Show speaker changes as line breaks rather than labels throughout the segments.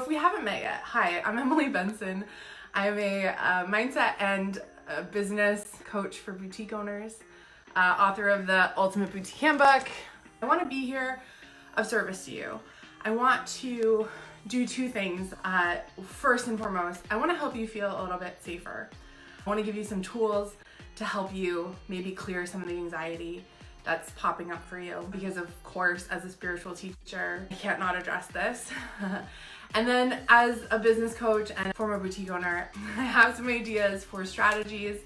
if we haven't met yet, hi, I'm Emily Benson. I'm a mindset and a business coach for boutique owners, author of the Ultimate Boutique Handbook. I want to be here of service to you. I want to do two things. First and foremost, I want to help you feel a little bit safer. I want to give you some tools to help you maybe clear some of the anxiety that's popping up for you, because of course, as a spiritual teacher, I can't not address this. And then as a business coach and former boutique owner, I have some ideas for strategies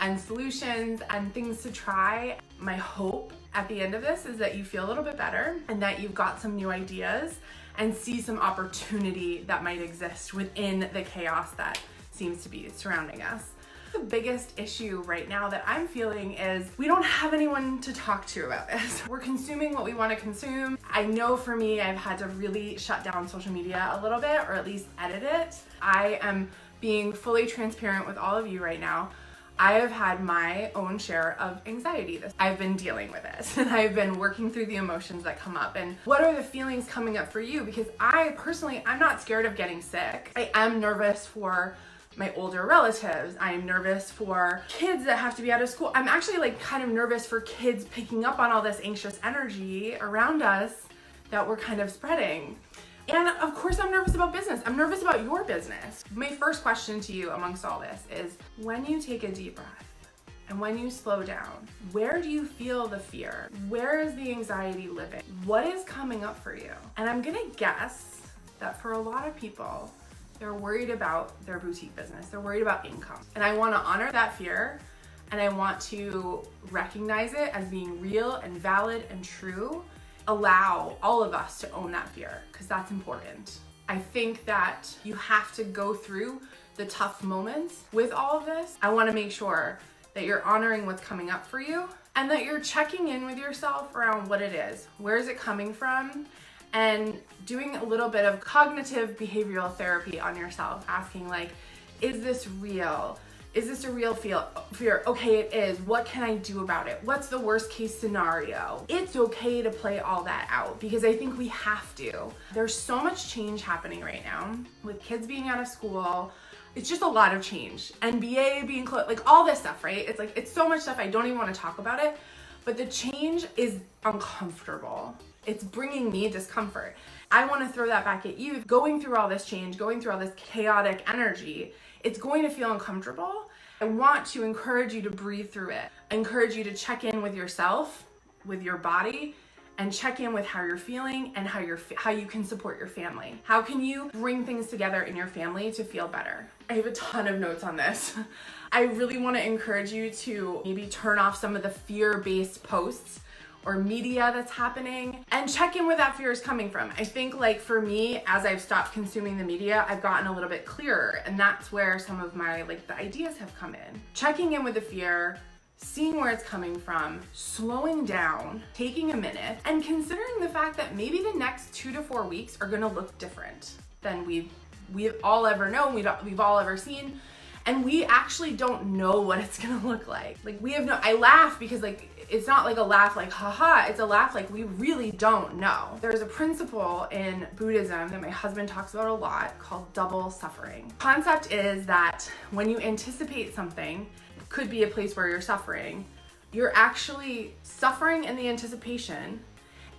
and solutions and things to try. My hope at the end of this is that you feel a little bit better and that you've got some new ideas and see some opportunity that might exist within the chaos that seems to be surrounding us. The biggest issue right now that I'm feeling is we don't have anyone to talk to about this. We're consuming what we want to consume. I know for me, I've had to really shut down social media a little bit, or at least edit it. I am being fully transparent with all of you right now. I have had my own share of anxiety. I've been dealing with it and I've been working through the emotions that come up. And what are the feelings coming up for you? Because I personally, I'm not scared of getting sick. I am nervous for my older relatives. I'm nervous for kids that have to be out of school. I'm actually like kind of nervous for kids picking up on all this anxious energy around us that we're kind of spreading. And of course I'm nervous about business. I'm nervous about your business. My first question to you amongst all this is, when you take a deep breath and when you slow down, where do you feel the fear? Where is the anxiety living? What is coming up for you? And I'm gonna guess that for a lot of people, they're worried about their boutique business. They're worried about income. And I wanna honor that fear, and I want to recognize it as being real and valid and true. Allow all of us to own that fear, because that's important. I think that you have to go through the tough moments with all of this. I wanna make sure that you're honoring what's coming up for you and that you're checking in with yourself around what it is. Where is it coming from? And doing a little bit of cognitive behavioral therapy on yourself, asking like, is this real? Is this a real fear? Okay, it is. What can I do about it? What's the worst case scenario? It's okay to play all that out, because I think we have to. There's so much change happening right now with kids being out of school. It's just a lot of change. NBA being closed, like all this stuff, right? It's like, it's so much stuff. I don't even want to talk about it, but the change is uncomfortable. It's bringing me discomfort. I want to throw that back at you. Going through all this change, going through all this chaotic energy, it's going to feel uncomfortable. I want to encourage you to breathe through it. I encourage you to check in with yourself, with your body, and check in with how you're feeling and how you can support your family. How can you bring things together in your family to feel better? I have a ton of notes on this. I really want to encourage you to maybe turn off some of the fear-based posts or media that's happening, and check in where that fear is coming from. I think like for me, as I've stopped consuming the media, I've gotten a little bit clearer, and that's where some of my the ideas have come in. Checking in with the fear, seeing where it's coming from, slowing down, taking a minute, and considering the fact that maybe the next 2 to 4 weeks are gonna look different than we've all ever known, we've all ever seen. And we actually don't know what it's gonna look like. I laugh because it's not like a laugh like haha, it's a laugh like we really don't know. There's a principle in Buddhism that my husband talks about a lot called double suffering. Concept is that when you anticipate something, it could be a place where you're suffering, you're actually suffering in the anticipation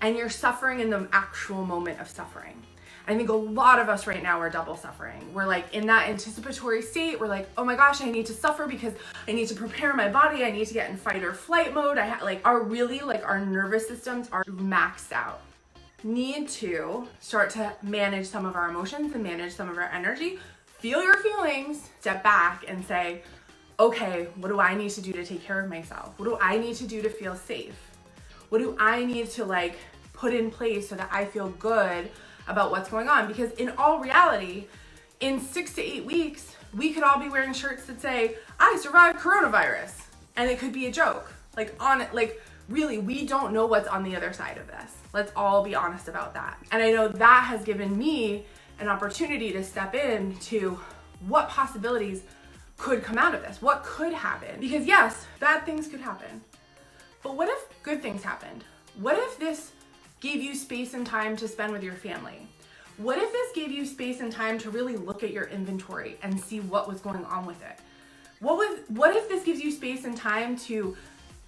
and you're suffering in the actual moment of suffering. I think a lot of us right now are double suffering. We're like in that anticipatory state. We're like, oh my gosh, I need to suffer because I need to prepare my body. I need to get in fight or flight mode. Our nervous systems are maxed out. Need to start to manage some of our emotions and manage some of our energy. Feel your feelings, step back and say, okay, what do I need to do to take care of myself? What do I need to do to feel safe? What do I need to put in place so that I feel good about what's going on? Because in all reality, in 6 to 8 weeks, we could all be wearing shirts that say, I survived coronavirus. And it could be a joke. Really, we don't know what's on the other side of this. Let's all be honest about that. And I know that has given me an opportunity to step into what possibilities could come out of this. What could happen? Because yes, bad things could happen. But what if good things happened? What if this gave you space and time to spend with your family? What if this gave you space and time to really look at your inventory and see what was going on with it? What if this gives you space and time to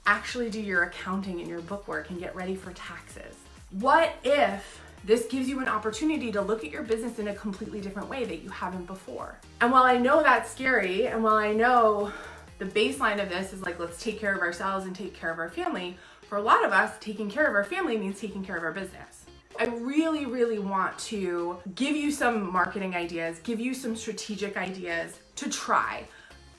actually do your accounting and your bookwork and get ready for taxes? What if this gives you an opportunity to look at your business in a completely different way that you haven't before? And while I know that's scary, and while I know the baseline of this is like, let's take care of ourselves and take care of our family, for a lot of us, taking care of our family means taking care of our business. I really, really want to give you some marketing ideas, give you some strategic ideas to try.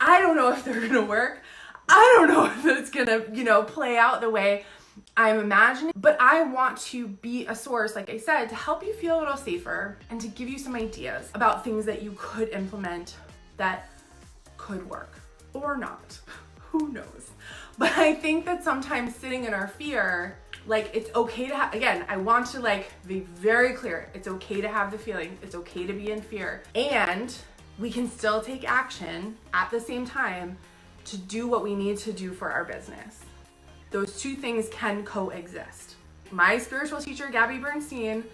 I don't know if they're gonna work. I don't know if it's gonna, play out the way I'm imagining, but I want to be a source, like I said, to help you feel a little safer and to give you some ideas about things that you could implement that could work or not. Who knows? But I think that sometimes sitting in our fear, like, it's okay to have, again, I want to be very clear. It's okay to have the feeling. It's okay to be in fear. And we can still take action at the same time to do what we need to do for our business. Those two things can coexist. My spiritual teacher, Gabby Bernstein,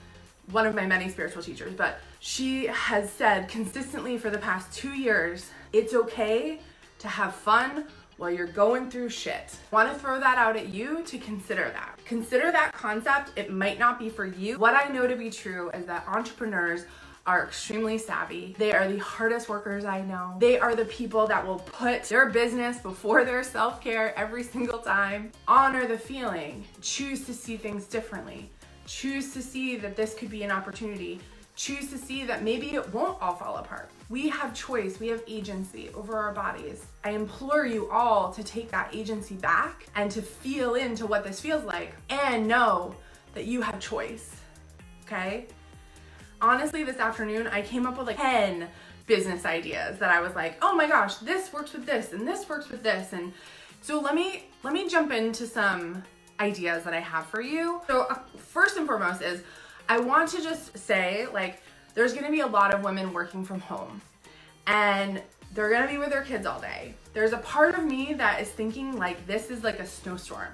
one of my many spiritual teachers, but she has said consistently for the past 2 years, it's okay to have fun while you're going through shit. I want to throw that out at you to consider that. Consider that concept. It might not be for you. What I know to be true is that entrepreneurs are extremely savvy. They are the hardest workers I know. They are the people that will put their business before their self-care every single time. Honor the feeling. Choose to see things differently. Choose to see that this could be an opportunity. Choose to see that maybe it won't all fall apart. We have choice, we have agency over our bodies. I implore you all to take that agency back and to feel into what this feels like and know that you have choice, okay? Honestly, this afternoon, I came up with 10 business ideas that I was like, oh my gosh, this works with this and this works with this. And so let me jump into some ideas that I have for you. So first and foremost is I want to just say, there's gonna be a lot of women working from home and they're gonna be with their kids all day. There's a part of me that is thinking this is like a snowstorm.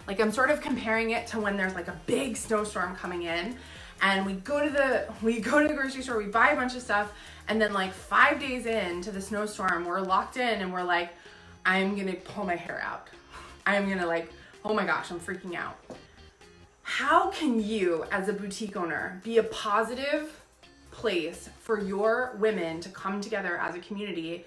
I'm sort of comparing it to when there's a big snowstorm coming in and we go to the grocery store, we buy a bunch of stuff, and then 5 days into the snowstorm, we're locked in and we're like, I'm gonna pull my hair out. I'm gonna oh my gosh, I'm freaking out. How can you, as a boutique owner, be a positive place for your women to come together as a community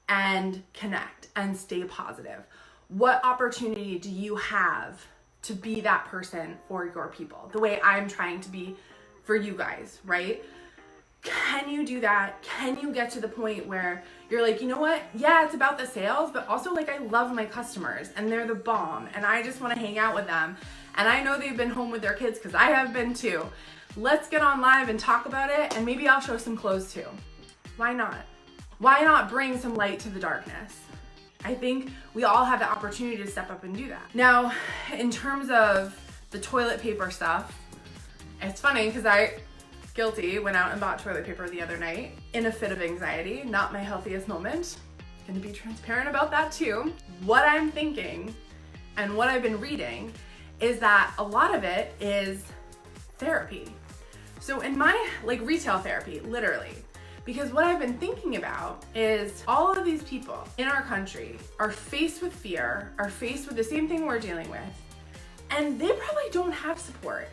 and connect and stay positive? What opportunity do you have to be that person for your people, the way I'm trying to be for you guys, right? Can you do that? Can you get to the point where you're like, you know what? Yeah, it's about the sales, but also I love my customers and they're the bomb and I just want to hang out with them. And I know they've been home with their kids because I have been too. Let's get on live and talk about it, and maybe I'll show some clothes too. Why not? Why not bring some light to the darkness? I think we all have the opportunity to step up and do that. Now, in terms of the toilet paper stuff, it's funny because guilty, went out and bought toilet paper the other night in a fit of anxiety, not my healthiest moment. Gonna be transparent about that too. What I'm thinking and what I've been reading is that a lot of it is therapy. So in my retail therapy, literally, because what I've been thinking about is all of these people in our country are faced with fear, are faced with the same thing we're dealing with, and they probably don't have support.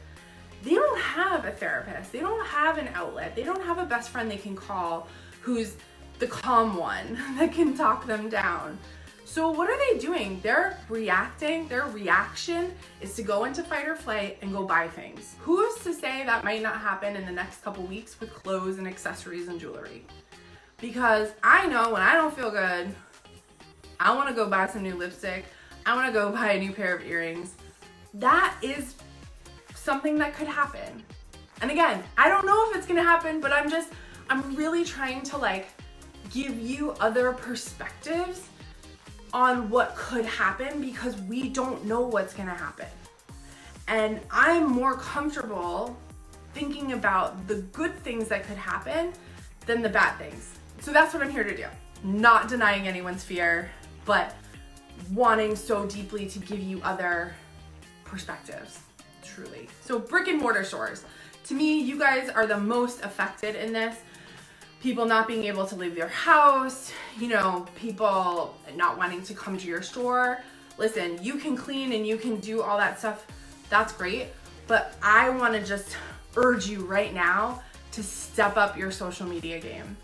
They don't have a therapist. They don't have an outlet. They don't have a best friend they can call who's the calm one that can talk them down. So what are they doing? They're reacting. Their reaction is to go into fight or flight and go buy things. Who's to say that might not happen in the next couple weeks with clothes and accessories and jewelry? Because I know when I don't feel good, I want to go buy some new lipstick. I want to go buy a new pair of earrings. That is something that could happen. And again, I don't know if it's going to happen, but I'm really trying to give you other perspectives on what could happen because we don't know what's gonna happen. And I'm more comfortable thinking about the good things that could happen than the bad things. So that's what I'm here to do. Not denying anyone's fear, but wanting so deeply to give you other perspectives, truly. So brick and mortar stores. To me, you guys are the most affected in this. People not being able to leave their house, you know, people not wanting to come to your store. Listen, you can clean and you can do all that stuff. That's great. But I want to just urge you right now to step up your social media game.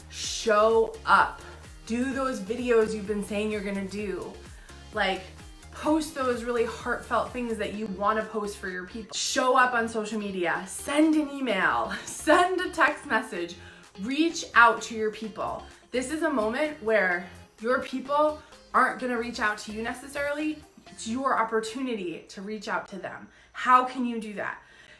Show up. Do those videos you've been saying you're gonna do. Like, post those really heartfelt things that you want to post for your people. Show up on social media. Send an email. Send a text message. Reach out to your people. This is a moment where your people aren't gonna reach out to you necessarily. It's your opportunity to reach out to them. How can you do that?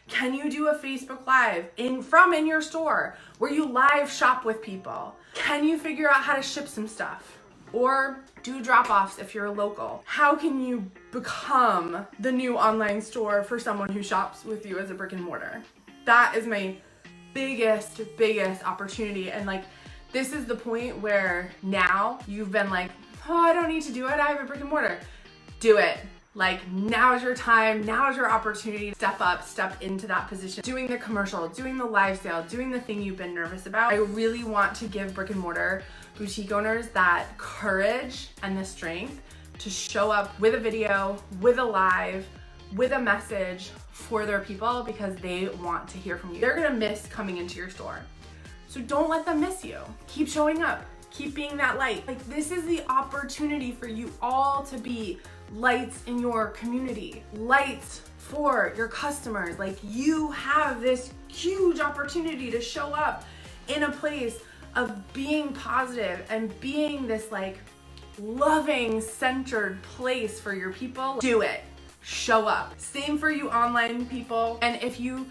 Can you do a Facebook Live from your store where you live shop with people? Can you figure out how to ship some stuff? Or do drop-offs if you're local? How can you become the new online store for someone who shops with you as a brick and mortar? That is my biggest opportunity. And like, this is the point where now you've been like, oh, I don't need to do it. I have a brick and mortar. Do it. Like, now is your time, now is your opportunity to step up, step into that position. Doing the commercial, doing the live sale, doing the thing you've been nervous about. I really want to give brick and mortar boutique owners that courage and the strength to show up with a video, with a live, with a message for their people because they want to hear from you. They're gonna miss coming into your store. So don't let them miss you. Keep showing up, keep being that light. Like, this is the opportunity for you all to be lights in your community, lights for your customers. Like, you have this huge opportunity to show up in a place of being positive and being this like loving, centered place for your people. Do it. Show up. Same for you online people. And if you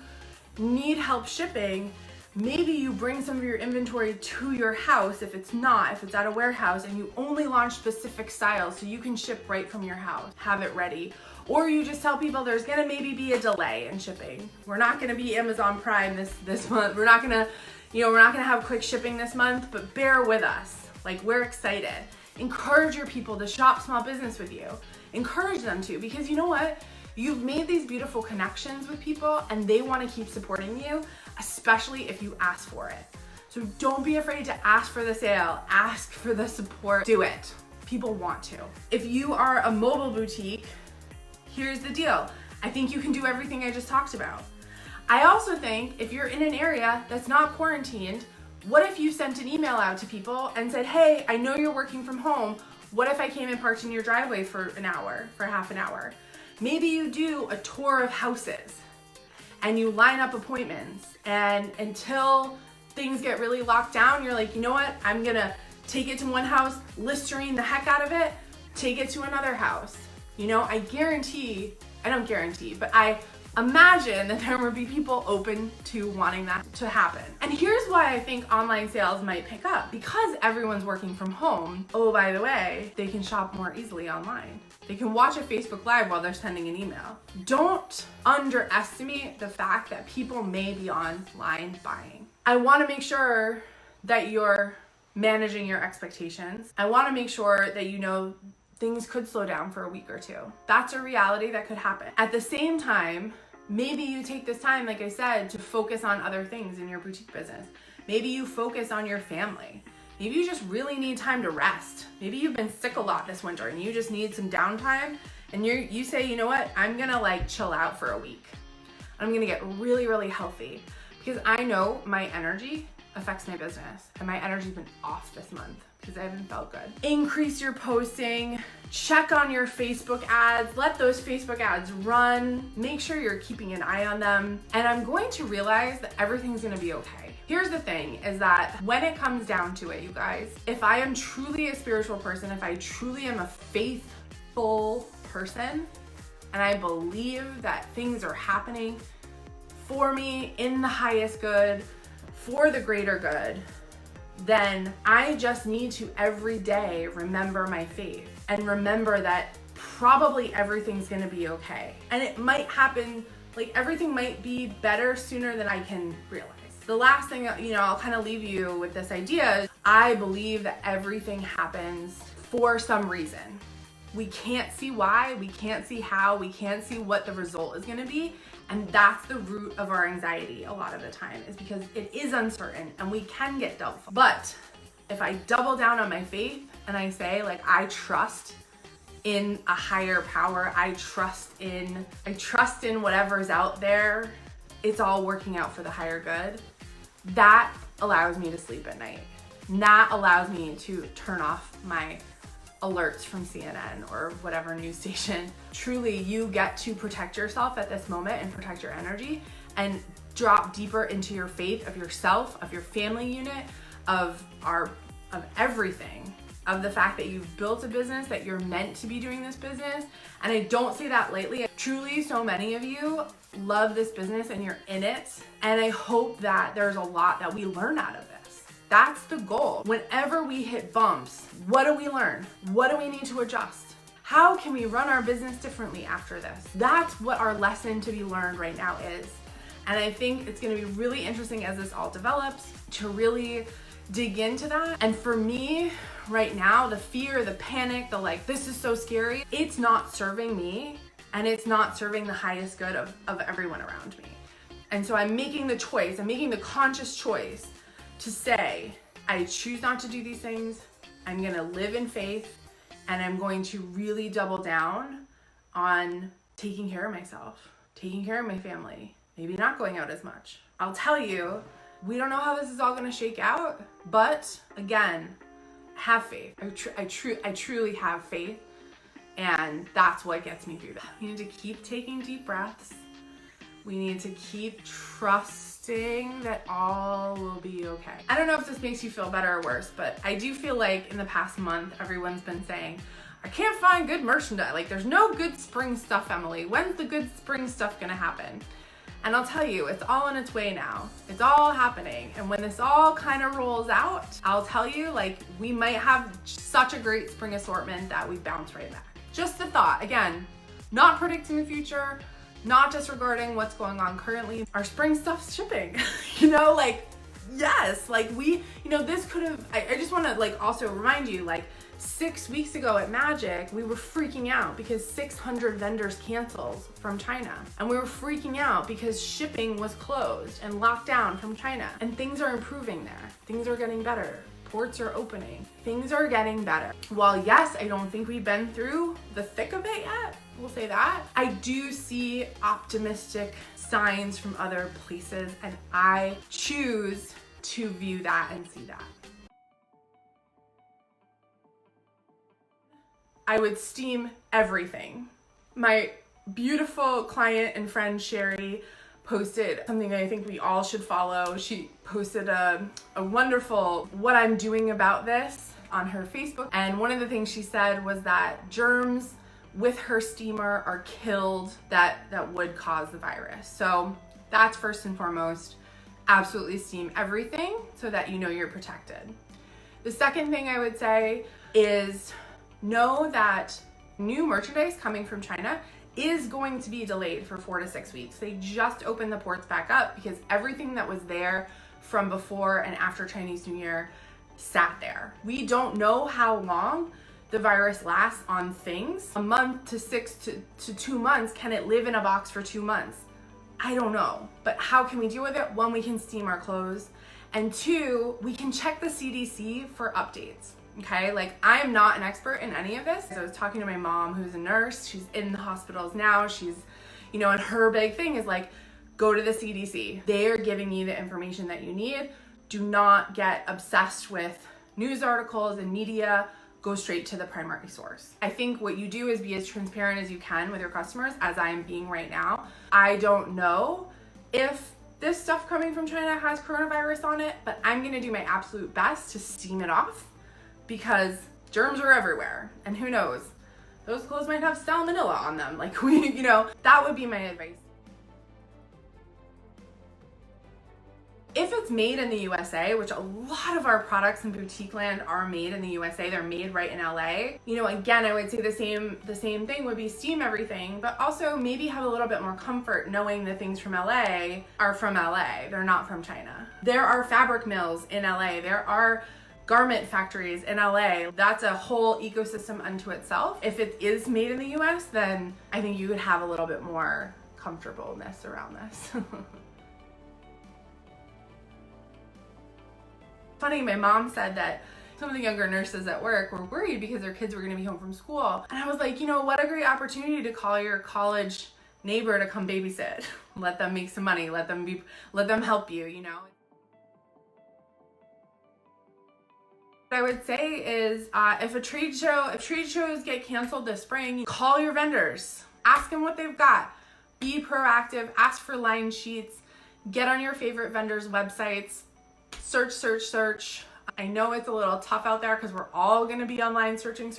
need help shipping, maybe you bring some of your inventory to your house if it's at a warehouse, and you only launch specific styles so you can ship right from your house. Have it ready. Or you just tell people there's gonna maybe be a delay in shipping. We're not gonna be Amazon Prime this month. We're not gonna have quick shipping this month, but bear with us. Like, we're excited. Encourage your people to shop small business with you. Encourage them to, because you know what? You've made these beautiful connections with people and they want to keep supporting you, especially if you ask for it. So don't be afraid to ask for the sale, ask for the support, do it. People want to. If you are a mobile boutique, here's the deal. I think you can do everything I just talked about. I also think if you're in an area that's not quarantined, what if you sent an email out to people and said, hey, I know you're working from home. What if I came and parked in your driveway for half an hour? Maybe you do a tour of houses and you line up appointments, and until things get really locked down, you're like, you know what? I'm gonna take it to one house, Listerine the heck out of it, take it to another house. You know, I don't guarantee, but I imagine that there would be people open to wanting that to happen. And here's why I think online sales might pick up. Because everyone's working from home, oh, by the way, they can shop more easily online. They can watch a Facebook Live while they're sending an email. Don't underestimate the fact that people may be online buying. I want to make sure that you're managing your expectations. I want to make sure that you know things could slow down for a week or two. That's a reality that could happen. At the same time, maybe you take this time, like I said, to focus on other things in your boutique business. Maybe you focus on your family. Maybe you just really need time to rest. Maybe you've been sick a lot this winter and you just need some downtime, and you say, you know what, I'm gonna like chill out for a week. I'm gonna get really, really healthy, because I know my energy affects my business, and my energy's been off this month because I haven't felt good. Increase your posting, check on your Facebook ads, let those Facebook ads run, make sure you're keeping an eye on them, and I'm going to realize that everything's gonna be okay. Here's the thing, is that when it comes down to it, you guys, if I am truly a spiritual person, if I truly am a faithful person, and I believe that things are happening for me in the highest good, for the greater good, then I just need to every day remember my faith and remember that probably everything's gonna be okay. And it might happen, like everything might be better sooner than I can realize. The last thing, I'll kind of leave you with this idea is I believe that everything happens for some reason. We can't see why, we can't see how, we can't see what the result is gonna be. And that's the root of our anxiety a lot of the time, is because it is uncertain and we can get doubtful. But if I double down on my faith and I say, like, I trust in a higher power, I trust in whatever's out there, it's all working out for the higher good, that allows me to sleep at night. And that allows me to turn off my alerts from CNN or whatever news station. Truly, you get to protect yourself at this moment and protect your energy and drop deeper into your faith of yourself, of your family unit, of everything, of the fact that you've built a business, that you're meant to be doing this business. And I don't say that lightly. Truly, so many of you love this business and you're in it. And I hope that there's a lot that we learn out of this. That's the goal. Whenever we hit bumps, what do we learn? What do we need to adjust? How can we run our business differently after this? That's what our lesson to be learned right now is. And I think it's gonna be really interesting as this all develops to really dig into that. And for me right now, the fear, the panic, the like, this is so scary, it's not serving me and it's not serving the highest good of everyone around me. And so I'm making the choice, I'm making the conscious choice to say, I choose not to do these things. I'm gonna live in faith and I'm going to really double down on taking care of myself, taking care of my family, maybe not going out as much. I'll tell you, we don't know how this is all gonna shake out, but again, have faith. I truly have faith, and that's what gets me through that. We need to keep taking deep breaths. We need to keep trusting that all will be okay. I don't know if this makes you feel better or worse, but I do feel like in the past month, everyone's been saying, I can't find good merchandise. Like, there's no good spring stuff, Emily. When's the good spring stuff gonna happen? And I'll tell you, it's all on its way now. It's all happening. And when this all kind of rolls out, I'll tell you, like, we might have such a great spring assortment that we bounce right back. Just the thought, again, not predicting the future, not disregarding what's going on currently. Our spring stuff's shipping, like, yes, like this could have, I just want to like also remind you, like 6 weeks ago at Magic, we were freaking out because 600 vendors canceled from China. And we were freaking out because shipping was closed and locked down from China. And things are improving there. Things are getting better. Ports are opening. Things are getting better. While yes, I don't think we've been through the thick of it yet, we'll say that, I do see optimistic signs from other places, and I choose to view that and see that. I would steam everything. My beautiful client and friend Sherry posted something that I think we all should follow. She posted a wonderful what I'm doing about this on her Facebook. And one of the things she said was that germs with her steamer are killed that would cause the virus. So that's first and foremost. Absolutely steam everything so that you know you're protected. The second thing I would say is know that new merchandise coming from China is going to be delayed for 4 to 6 weeks. They just opened the ports back up because everything that was there from before and after Chinese New Year sat there. We don't know how long the virus lasts on things. A month to 6 to 2 months. Can it live in a box for 2 months? I don't know. But how can we deal with it? One, we can steam our clothes. And two, we can check the CDC for updates. Okay, like I am not an expert in any of this. I was talking to my mom who's a nurse. She's in the hospitals now. She's, and her big thing is like, go to the CDC. They are giving you the information that you need. Do not get obsessed with news articles and media. Go straight to the primary source. I think what you do is be as transparent as you can with your customers, as I am being right now. I don't know if this stuff coming from China has coronavirus on it, but I'm gonna do my absolute best to steam it off, because germs are everywhere, and who knows, those clothes might have salmonella on them. Like that would be my advice. If it's made in the USA, which a lot of our products in boutique land are made in the USA, they're made right in LA. Again, I would say the same thing would be steam everything, but also maybe have a little bit more comfort knowing the things from LA are from LA. They're not from China. There are fabric mills in LA. There are garment factories in LA. That's a whole ecosystem unto itself. If it is made in the US, then I think you would have a little bit more comfortableness around this. Funny, my mom said that some of the younger nurses at work were worried because their kids were going to be home from school. And I was like, you know, what a great opportunity to call your college neighbor to come babysit. Let them make some money. Let them help you, you know. What I would say is if trade shows get canceled this spring, call your vendors. Ask them what they've got. Be proactive. Ask for line sheets. Get on your favorite vendors' websites. Search. I know it's a little tough out there because we're all going to be online searching.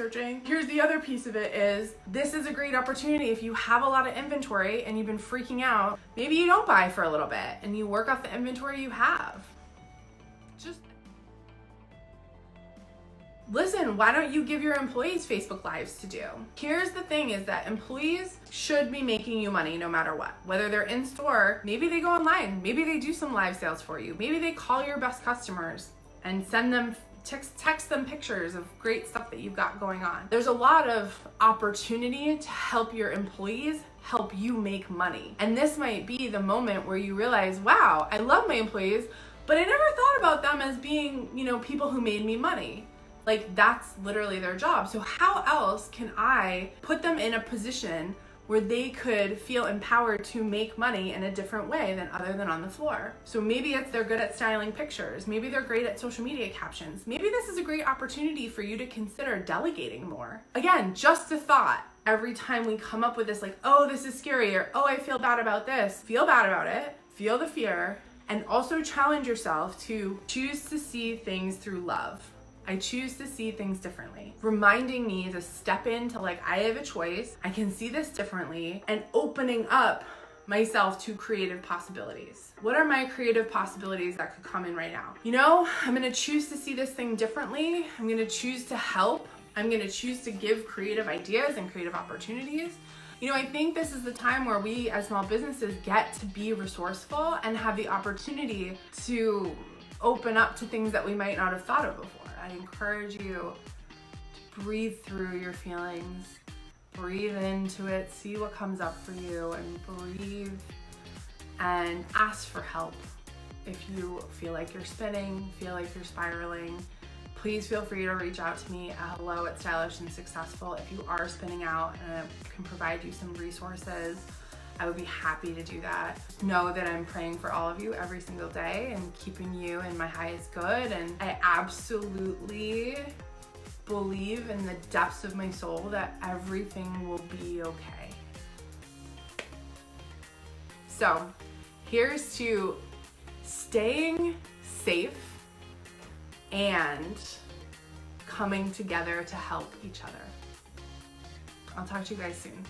Here's the other piece of it is this is a great opportunity. If you have a lot of inventory and you've been freaking out, maybe you don't buy for a little bit and you work off the inventory you have. Just listen, why don't you give your employees Facebook Lives to do? Here's the thing is that employees should be making you money no matter what. Whether they're in store, maybe they go online, maybe they do some live sales for you, maybe they call your best customers and send them, text them pictures of great stuff that you've got going on. There's a lot of opportunity to help your employees help you make money. And this might be the moment where you realize, wow, I love my employees, but I never thought about them as being, you know, people who made me money. Like that's literally their job. So how else can I put them in a position where they could feel empowered to make money in a different way than other than on the floor? So maybe it's they're good at styling pictures. Maybe they're great at social media captions. Maybe this is a great opportunity for you to consider delegating more. Again, just a thought. Every time we come up with this like, oh, this is scary, or oh, I feel bad about this, feel bad about it, feel the fear, and also challenge yourself to choose to see things through love. I choose to see things differently, reminding me to step into like, I have a choice, I can see this differently, and opening up myself to creative possibilities. What are my creative possibilities that could come in right now? You know, I'm gonna choose to see this thing differently. I'm gonna choose to help. I'm gonna choose to give creative ideas and creative opportunities. You know, I think this is the time where we as small businesses get to be resourceful and have the opportunity to open up to things that we might not have thought of before. I encourage you to breathe through your feelings, breathe into it, see what comes up for you, and breathe and ask for help. If you feel like you're spinning, feel like you're spiraling, please feel free to reach out to me at hello@stylishandsuccessful. If you are spinning out and I can provide you some resources, I would be happy to do that. Know that I'm praying for all of you every single day and keeping you in my highest good. And I absolutely believe in the depths of my soul that everything will be okay. So here's to staying safe and coming together to help each other. I'll talk to you guys soon.